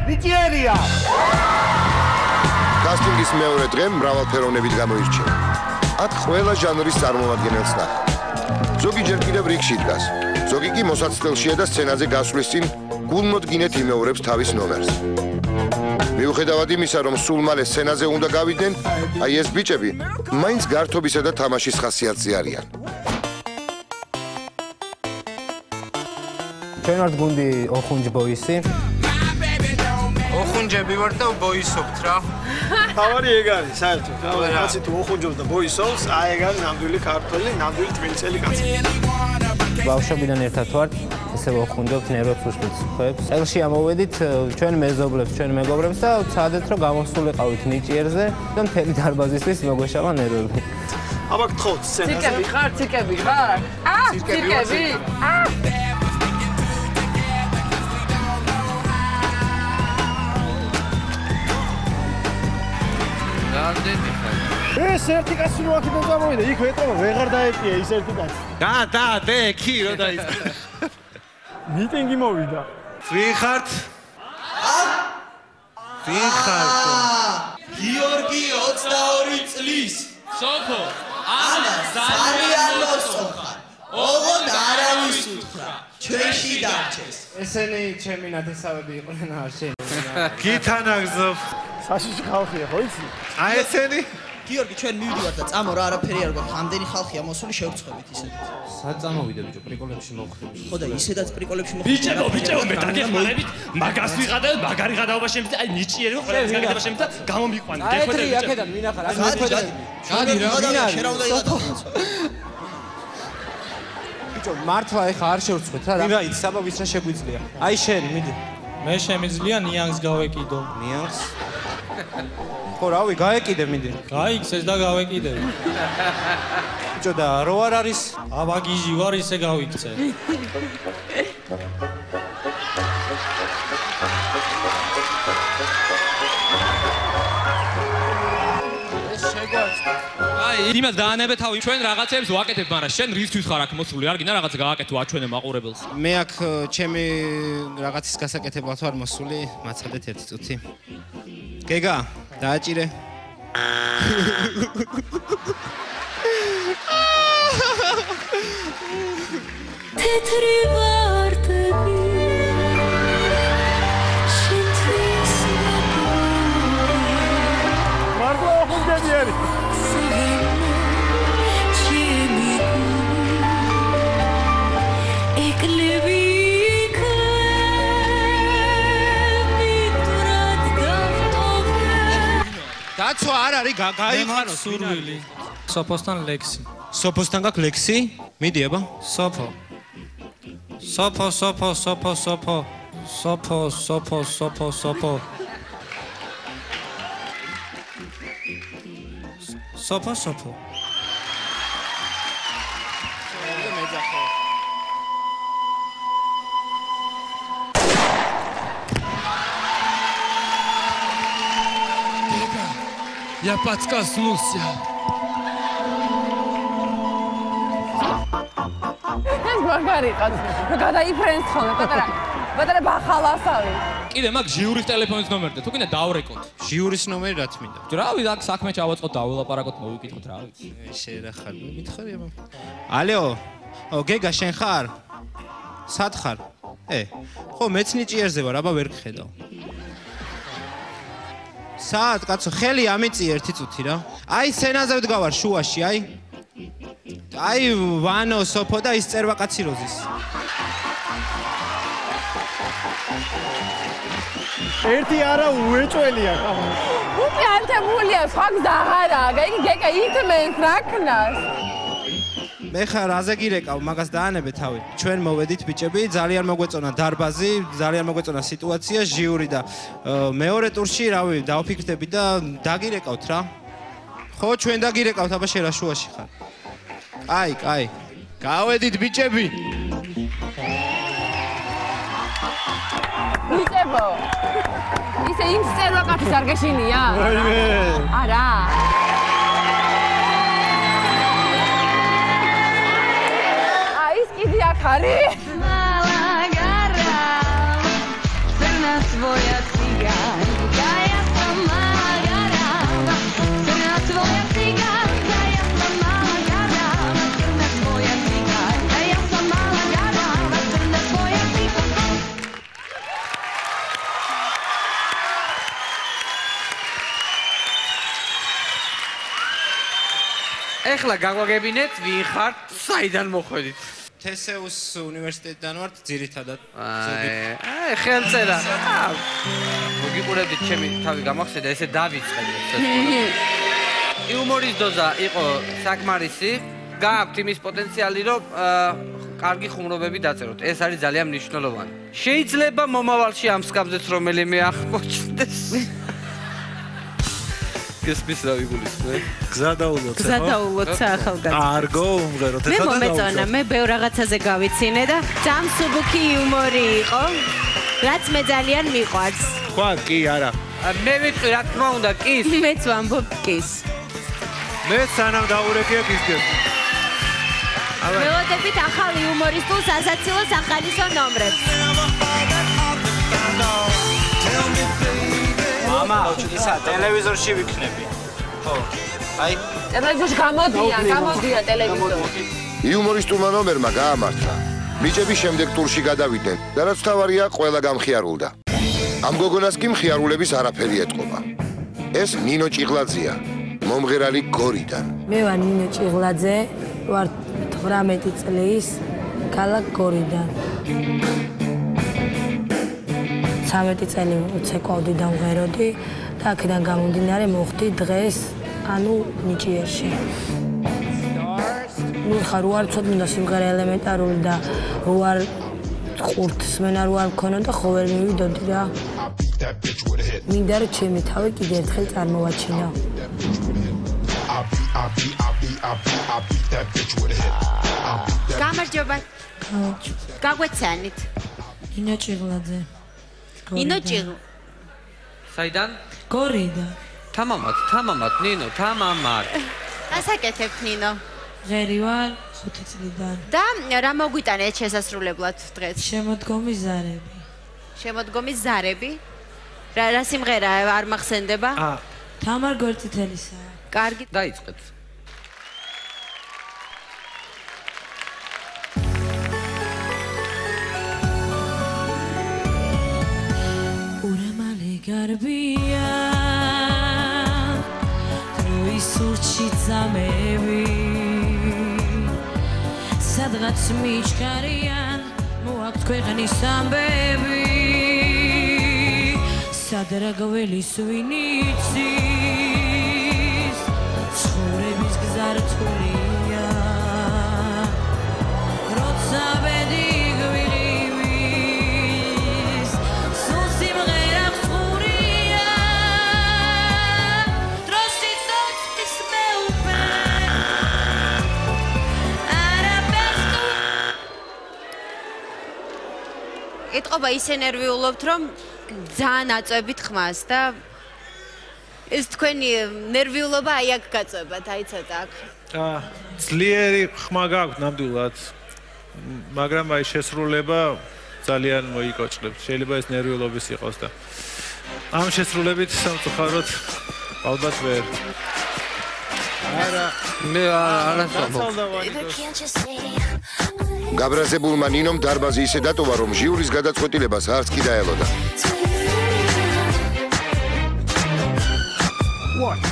ნიჭიერია. კასტინგის მეორე დღე მრავალფეროვნებით გამოირჩევა. აქ ყველა ჟანრის წარმომადგენელს ნახა. ზოგი ჯერ კიდევ რიგში დგას. ზოგი კი მოსაცდელშია და სცენაზე გასვლის წინ გულმოდგინედ იმეორებს თავის ნომერს. მიუხედავად იმისა, რომ სულ მალე სცენაზე უნდა გავიდნენ, აი ეს ბიჭები მაინც გართობისა და თამაშის ხასიათზე არიან. ჩვენ ვართ გუნდი ოხუნჯ ბოისი. ოხუნჯები ვართ და ბოისობთ რა. თავარი ეგ არის საერთოდ. კაცი თუ ოხუნჯობს და ბოისობს, აი ეგ არის ნამდვილი ქართველი, ნამდვილი თბილისელი კაცი. ბავშვობიდან ერთად ვართ, ესე ოხუნჯობთ ნერვებს უშლის ხოებს. წელში ამოვედით ჩვენ მეზობლებს, ჩვენ მეგობრებს და ვცადეთ რომ გამოსულიყავით ნიჭიერზე და მთელი დარბაზისთვის მოგვეშავა ნერვები. აბა გთხოვთ სცენაზე. ციკები ხარ, ციკები ხარ? ციკები? ეს ერთი კაცი რო აქედან წამოვიდა, იქ ეტყობა, ვეღარ დაეპია ის ერთი კაცი. და კი რო დაიწყე. მიტინგი მოვიდა. ვინ ხართ? გიორგი 22 წლის. სოფო. ანა ძალიან მოსწონხარ. ოღონდ არავის უთხრა. ჩვენში დარჩეს. ესენი ჩემი ნათესავები იყვნენ არ შენ. გითანაგზობ. საშიში ხალხია, ხო იცი? აი ესენი? გიორგი ჩვენ მივიდივართ და წამო რა არაფერი არ გვაქვს. ამდენი ხალხია მოსული შევწყვებით ისედაც. სად წამოვიდე ბიჭო, პრიკოლებში მოვხდები. ხო და ისედაც პრიკოლებში მოვხდები. ბიჭო, მე დაგეხმარებით. მაგას ვიღადა, მაგარი გადაობა შემიძლია. აი ნიჭიერი ყველა გაგდება შემიძლია. გამომიყვანე. გეხვედრე აქედან ვინახარ? აქ მოხვედრე. გადი რა შენ რა უნდა იყადო? ბიჭო, მართლა ეხა არ შევწყვეთ რა. ვინ რაიც, საბა ვის რა შეგვიძლია. აი შენ, მიდი. მე შემიძლია ნიანს გავეკიდო. ნიანს? ხო, რავი, გაეკიდე მიდი. გაიქცეს და გავეკიდე. ბიჭო და რო არ არის? აბა გიჟი ვარ, ისე გავიქცე. აი, იმას დაანებე თავი. ჩვენ რაღაცებს ვაკეთებ, მაგრამ შენ რისთვის ხარ აქ მოსული? არ გინდა რაღაცა გააკეთო აჩვენე მაყურებელს. მე აქ ჩემი რაღაცის გასაკეთებლად ვარ მოსული, მაცადეთ ერთი წუთი. გეგა, დააჭირე. თეთრი ვარდები შენთვის მართლა ოხუნჯები არის. დაცვა არ არის გაიხარო სურვილი. სოფოსთან ლექსი. სოფოსთან გაქვს ლექსი? მიდი აბა. სოფო. სოფო. სოფო. Я подскользнулся. ეს მაგარი ყავს. გადაიფრენს ხოლმე პატარა ბახალასავი. კიდე მაგ ჟიურის ტელეფონის ნომერი და თუ გინდა დავრეკოთ. ჟიურის ნომერი რა თმინდა? რავი, აქ საქმე ჩავაწყოთ, დავილაპარაკოთ, მოვიკითხოთ რა ვიცი. შე რა ხარ? მითხარი აბა. ალეო. გეგა შენ ხარ? სად ხარ? ხო მეც ნიჭიერზე ვარ, აბა ვერ გხედავ. სად კაცო, ხელი ამიწი ერთი წუთი რა. აი სცენაზე ვდგავარ შუაში, აი ვანო, სოფო და ის წერვა კაცი როზის. ერთი არა უეჭველია. უკვე ანთებულია, სხვაგს და აღარაა. იგი გეკა ითმენს რა ქნას. მე ხარ რაზე გირეკავ, მაგას დაანებე თავი. ჩვენ მოვედით ბიჭები, ძალიან მოგვეწონა დარბაზი, ძალიან მოგვეწონა სიტუაცია, ჟიური და მეორე ტურში, რავი, დავფიქრდები და დაგირეკავთ რა. ხო, ჩვენ დაგირეკავთ, აბა შენ რა შუაში ხარ. კაი. გავედით ბიჭები. ბიჭებო. ისე იმ წერვა კაცის არ გეშინია? არა. Кали. ეხლა გაგვაგებინეთ ვინ ხართ, საიდან მოხვედით? თესეუს უნივერსიტეტიდან ვართ ძირითადად. აი, ხელწერა. მოგიყურებდით, ჩემი თავი გამახსენდა, ესე დავიწყებთ. იუმორის დოზა იყო საკმარისი, გააქვთ იმის პოტენციალი, რომ კარგი ხუმრობები დაწეროთ. ეს არის ძალიან მნიშვნელოვანი. შეიძლება მომავალში ამ სკამზეც რომელიმე აღკვეჩნდეს. გესმის რა ვიგულისხმე? გზადაულოთ. გზადაულოთ ახალგაზრდა. არგო უმღეროთ. მე მომეწონა, მე ბევრ რაღაცაზე გავიცინე და ძალიან სუბუქი იუმორი იყო, რაც მე ძალიან მიყვარს. თქვა კი არა. მე ვიტყვი რა თქმა უნდა კის. მეც ვამბობ კის. მე სანამ დაურეკია კისგებს. ველოდებით ახალ იუმორისტულს ასაცილოს ახალისო ნომრებს. მამა, ისა ტელევიზორში ვიქნები. ხო. აი, ტელევიზორში გამოდია ტელევიზორში. იუმორისტულმა ნომერმა გაამართლა. ბიჭები შემდეგ ტურში გადავიდნენ და რაც თავარია, ყველა გამხიარულდა. ამ გოგონას კი მხიარულების არაფერი ეტყობა. ეს ნინო ჭიღლაძეა, მომღერალი გორიდან. მე ვარ ნინო ჭიღლაძე, ვარ 18 წლის, ქალაქ გორიდან. 13 წელი ცეკვავდი და მღეროდი და აქედან გამომდინარე მოხდი დღეს, ანუ ნიჭიერში. ნუ ხარ ვარ ცოტა მინდა სიმღერა ელემენტარული და ვარ ხურთსმენა რო არ მქონოდა და ხო ვერ მივიდოდი რა. მინდა რომ ჩემი თავი კიდე ერთხელ წარმოვაჩინო. გამარჯობა. გაგვეცანით. ნინო ჭიღლაძე. ნინო ჭიღლ. საიდან? გორიდან. თამამად, ნინო, თამამად. ასაკეთებ ნინო. ღერი ვარ 5 წლიდან. და რა მოგვიტანეთ შესასრულებლად დღეს? შემოდგომის ზარები. შემოდგომის ზარები? რა სიმღერა არ მახსენდება? თამარ გვერდითელისა. კარგი, დაიწყეთ. ურამალი გარბია დროის სურჩი წამები სადღაც მიჩქარიან მოაქვთ ქვეყნის ამბები სადრაგველის ვინიცის ცხოვრების გზართულია როცა ბედი გვიღვის სულ სიმღერა ხურია დროსი წოწის მეუბნ ეტყობა ისე ნერვიულობთ რომ ძალიან აწვევით ხმას და ეს თქვენი ნერვიულობა აი აქ გაწვევათ, აი ცოტა აქ. ძლიერი ხმა გაქვთ ნამდვილად. მაგრამ აი შესრულება ძალიან მოიკოჭლებთ. შეიძლება ეს ნერვიულობის იყოს და ამ შესრულებით სამწუხაროდ ალბათ ვერ. მე არასწორ. გაბრაზებულმა ნინომ დარბაზი ისე დატოვა, რომ ჟიურის გადაწყვეტილებას არც კი დაელოდა. What?